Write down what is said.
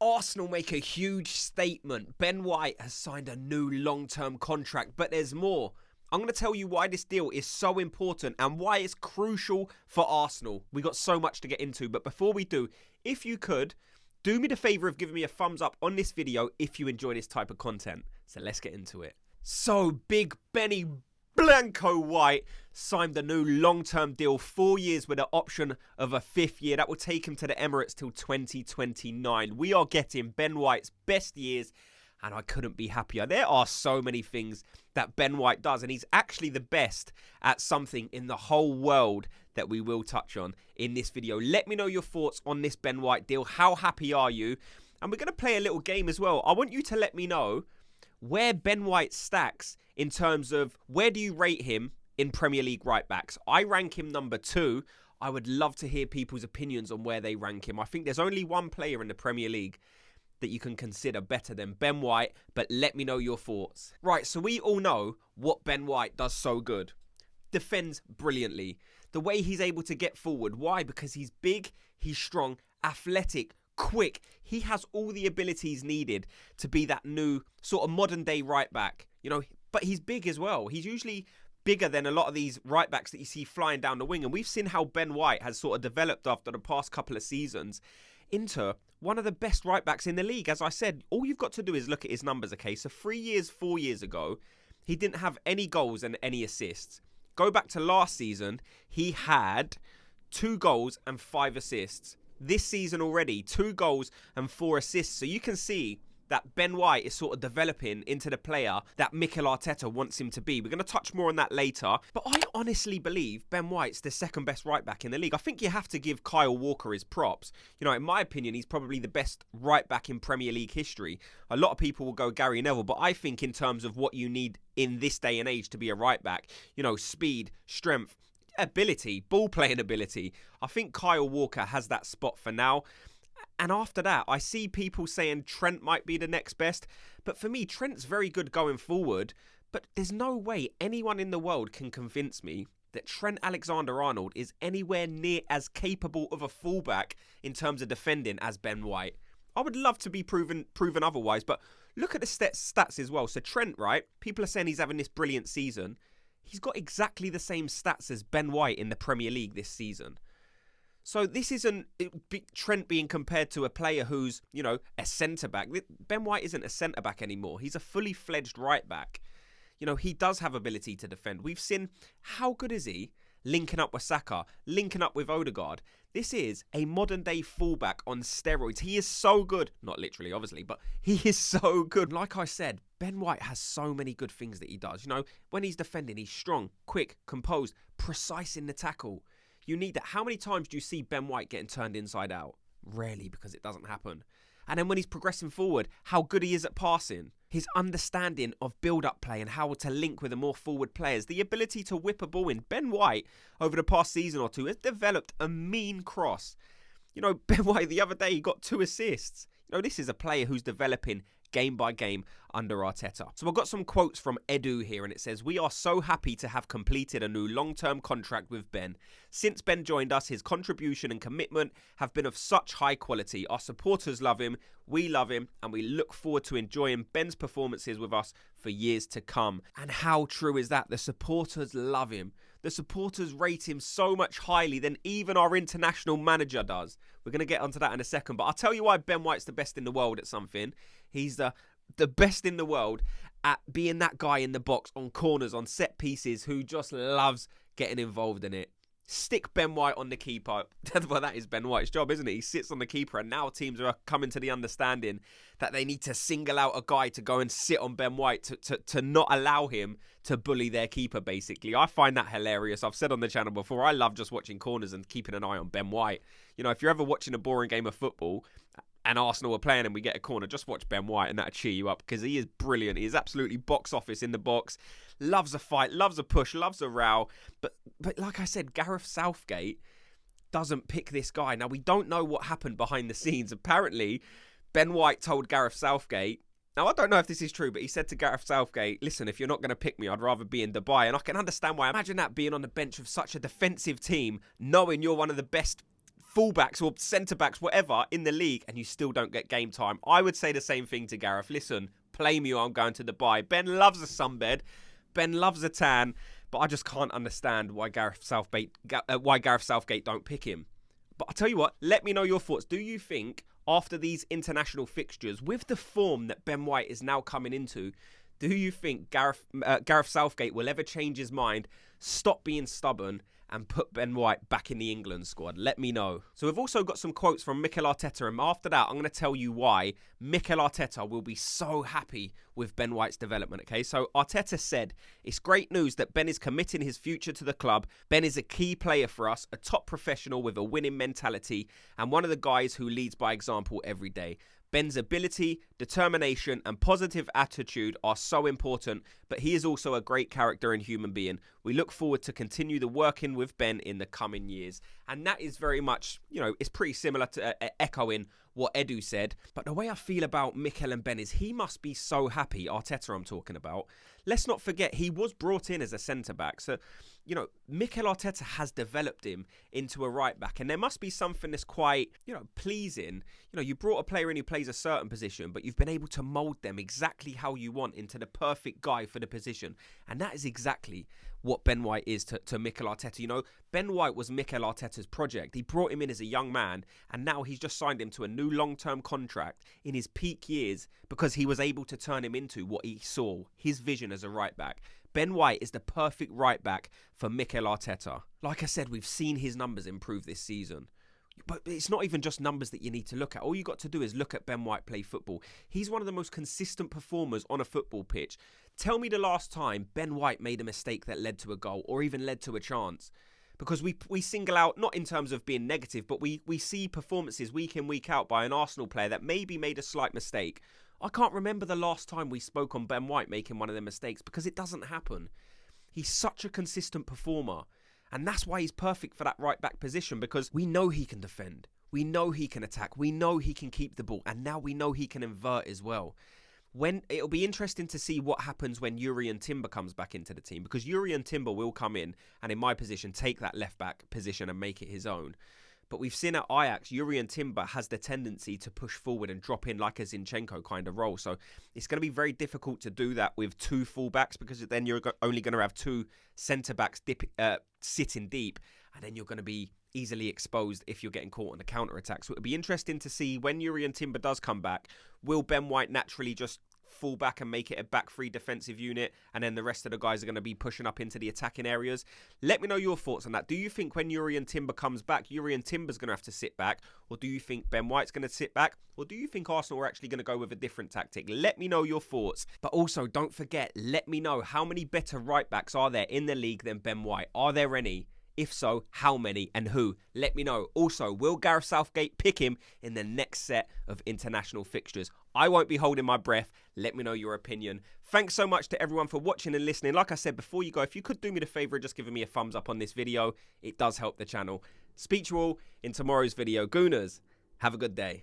Arsenal make a huge statement. Ben White has signed a new long-term contract, but there's more. I'm going to tell you why this deal is so important and why it's crucial for Arsenal. We got so much to get into, but before we do, if you could, do me the favour of giving me a thumbs up on this video if you enjoy this type of content. So let's get into it. So, Big Benny Blanco White signed a new long-term deal, 4 years with an option of a 5th year. That will take him to the Emirates till 2029. We are getting Ben White's best years, and I couldn't be happier. There are so many things that Ben White does, and he's actually the best at something in the whole world that we will touch on in this video. Let me know your thoughts on this Ben White deal. How happy are you? And we're going to play a little game as well. I want you to let me know where Ben White stacks in terms of where do you rate him in Premier League right backs. I rank him number 2. I would love to hear people's opinions on where they rank him. I think there's only one player in the Premier League that you can consider better than Ben White, but let me know your thoughts. Right, so we all know what Ben White does so good. Defends brilliantly. The way he's able to get forward. Why? Because he's big, he's strong, athletic, quick. He has all the abilities needed to be that new sort of modern day right back, you know, but he's big as well. He's usually bigger than a lot of these right backs that you see flying down the wing. And we've seen how Ben White has sort of developed after the past couple of seasons into one of the best right backs in the league. As I said, all you've got to do is look at his numbers, okay? So 4 years ago, he didn't have any goals and any assists. Go back to last season, he had 2 goals and 5 assists. This season already, 2 goals and 4 assists. So you can see that Ben White is sort of developing into the player that Mikel Arteta wants him to be. We're going to touch more on that later. But I honestly believe Ben White's the second best right back in the league. I think you have to give Kyle Walker his props. You know, in my opinion, he's probably the best right back in Premier League history. A lot of people will go Gary Neville, but I think in terms of what you need in this day and age to be a right back, you know, speed, strength, ability, ball playing ability. I think Kyle Walker has that spot for now. And after that, I see people saying Trent might be the next best. But for me, Trent's very good going forward. But there's no way anyone in the world can convince me that Trent Alexander-Arnold is anywhere near as capable of a fullback in terms of defending as Ben White. I would love to be proven otherwise. But look at the stats as well. So Trent, right? People are saying he's having this brilliant season. He's got exactly the same stats as Ben White in the Premier League this season. So this isn't Trent being compared to a player who's, you know, a centre-back. Ben White isn't a centre-back anymore. He's a fully fledged right-back. You know, he does have ability to defend. We've seen, how good is he linking up with Saka, linking up with Odegaard. This is a modern-day fullback on steroids. He is so good. Not literally, obviously, but he is so good. Like I said, Ben White has so many good things that he does. You know, when he's defending, he's strong, quick, composed, precise in the tackle. You need that. How many times do you see Ben White getting turned inside out? Rarely, because it doesn't happen. And then when he's progressing forward, how good he is at passing. His understanding of build-up play and how to link with the more forward players. The ability to whip a ball in. Ben White, over the past season or two, has developed a mean cross. You know, Ben White, the other day, he got 2 assists. You know, this is a player who's developing game by game under Arteta. So I've got some quotes from Edu here, and it says, "We are so happy to have completed a new long-term contract with Ben. Since Ben joined us, his contribution and commitment have been of such high quality. Our supporters love him, we love him, and we look forward to enjoying Ben's performances with us for years to come." And how true is that? The supporters love him. The supporters rate him so much highly than even our international manager does. We're going to get onto that in a second, but I'll tell you why Ben White's the best in the world at something. He's the best in the world at being that guy in the box, on corners, on set pieces, who just loves getting involved in it. Stick Ben White on the keeper. Well, that is Ben White's job, isn't it? He sits on the keeper, and now teams are coming to the understanding that they need to single out a guy to go and sit on Ben White to not allow him to bully their keeper, basically. I find that hilarious. I've said on the channel before, I love just watching corners and keeping an eye on Ben White. You know, if you're ever watching a boring game of football and Arsenal are playing and we get a corner, just watch Ben White and that'll cheer you up, because he is brilliant. He is absolutely box office in the box. Loves a fight, loves a push, loves a row. But like I said, Gareth Southgate doesn't pick this guy. Now, we don't know what happened behind the scenes. Apparently, Ben White told Gareth Southgate, now I don't know if this is true, but he said to Gareth Southgate, "Listen, if you're not going to pick me, I'd rather be in Dubai." And I can understand why. Imagine that, being on the bench of such a defensive team, knowing you're one of the best fullbacks or centre-backs, whatever, in the league, and you still don't get game time. I would say the same thing to Gareth. Listen, play me or I'm going to Dubai. Ben loves a sunbed. Ben loves a tan. But I just can't understand why Gareth Southgate don't pick him. But I'll tell you what, let me know your thoughts. Do you think after these international fixtures, with the form that Ben White is now coming into, do you think Gareth Southgate will ever change his mind, stop being stubborn, and put Ben White back in the England squad? Let me know. So we've also got some quotes from Mikel Arteta, and after that, I'm going to tell you why Mikel Arteta will be so happy with Ben White's development, okay? So Arteta said, "It's great news that Ben is committing his future to the club. Ben is a key player for us, a top professional with a winning mentality, and one of the guys who leads by example every day. Ben's ability, determination, and positive attitude are so important, but he is also a great character and human being. We look forward to continue the working with Ben in the coming years." And that is very much, it's pretty similar to echoing what Edu said. But the way I feel about Mikel and Ben is he must be so happy, Arteta I'm talking about. Let's not forget, he was brought in as a centre-back. So, Mikel Arteta has developed him into a right-back. And there must be something that's quite, pleasing. You brought a player in who plays a certain position, but you've been able to mould them exactly how you want into the perfect guy for the position. And that is exactly what Ben White is to Mikel Arteta. Ben White was Mikel Arteta's project. He brought him in as a young man, and now he's just signed him to a new long-term contract in his peak years because he was able to turn him into what he saw, his vision as a right-back. Ben White is the perfect right-back for Mikel Arteta. Like I said, we've seen his numbers improve this season. But it's not even just numbers that you need to look at. All you got to do is look at Ben White play football. He's one of the most consistent performers on a football pitch. Tell me the last time Ben White made a mistake that led to a goal or even led to a chance. Because we single out, not in terms of being negative, but we see performances week in, week out by an Arsenal player that maybe made a slight mistake. I can't remember the last time we spoke on Ben White making one of them mistakes because it doesn't happen. He's such a consistent performer. And that's why he's perfect for that right-back position, because we know he can defend. We know he can attack. We know he can keep the ball. And now we know he can invert as well. It'll be interesting to see what happens when Jurriën Timber comes back into the team, because Jurriën Timber will come in and, in my position, take that left-back position and make it his own. But we've seen at Ajax, Jurriën Timber has the tendency to push forward and drop in like a Zinchenko kind of role. So it's going to be very difficult to do that with two fullbacks, because then you're only going to have two centre-backs sitting deep, and then you're going to be easily exposed if you're getting caught on the counter-attack. So it'll be interesting to see when Jurriën Timber does come back, will Ben White naturally just fall back and make it a back three defensive unit, and then the rest of the guys are going to be pushing up into the attacking areas? Let me know your thoughts on that. Do you think when Jurriën Timber comes back, Jurriën Timber's going to have to sit back, or do you think Ben White's going to sit back, or do you think Arsenal are actually going to go with a different tactic? Let me know your thoughts. But also, don't forget, let me know how many better right backs are there in the league than Ben White. Are there any? If so, how many and who? Let me know. Also, will Gareth Southgate pick him in the next set of international fixtures? I won't be holding my breath. Let me know your opinion. Thanks so much to everyone for watching and listening. Like I said, before you go, if you could do me the favour of just giving me a thumbs up on this video, it does help the channel. Speak to you all in tomorrow's video. Gooners, have a good day.